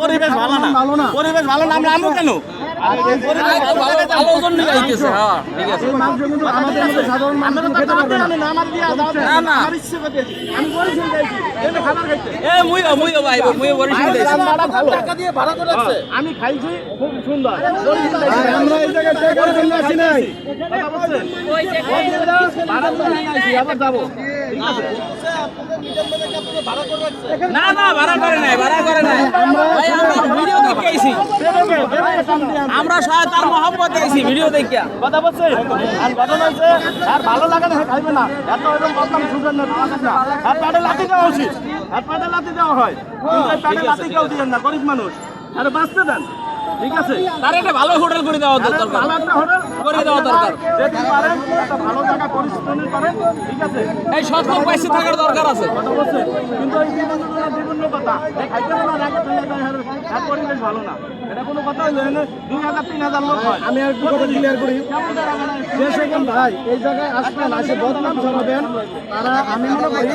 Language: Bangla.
পরিবেশ ভালো না, পরিবেশ ভালো না, আমরা আমো কেন? আমি খাইছি খুব সুন্দর। আমরা এই জায়গায় আসি নাই, যাবো। না না ভাড়া করে নাই, ভাড়া করে নাই ভাই, আমরা ভিডিও দেখে আইছি, আমরা সাথে তার মহব্বত আইছি ভিডিও দেখে। কথা বলছে আর ঘটনা হচ্ছে আর ভালো লাগে না খাইবে না, এত এরকম বদনাম শুনবেন না, আর প্যাডে লাঠি দেওয়া উচিত, আর প্যাডে লাঠি দেওয়া হয়, কিন্তু এই প্যাডে লাঠি কেউ দিবেন না, গরিব মানুষ আরে বাঁচতে দেন, ঠিক আছে? তার একটা ভালো হোটেল করে দেওয়া দরকার, ভালো একটা হোটেল করে দেওয়া দরকার, যদি পারেন একটা ভালো জায়গা পরিস্থিতি করেন, ঠিক আছে? এই সৎ লোক পয়সা থাকার দরকার আছে। কথা বলছে কিন্তু ওই বিভিন্ন কথা এই খাইতে না রাখে আর পরিবেশ ভালো না, এটা কোনো কথা হইলো না। 2000-3000 লোক হয়। আমি আর একটু কথা ক্লিয়ার করি, যে সকল ভাই এই জায়গায় আসবেন, আসে বদনাম ছড়াবেন, তারা আমি মনে করি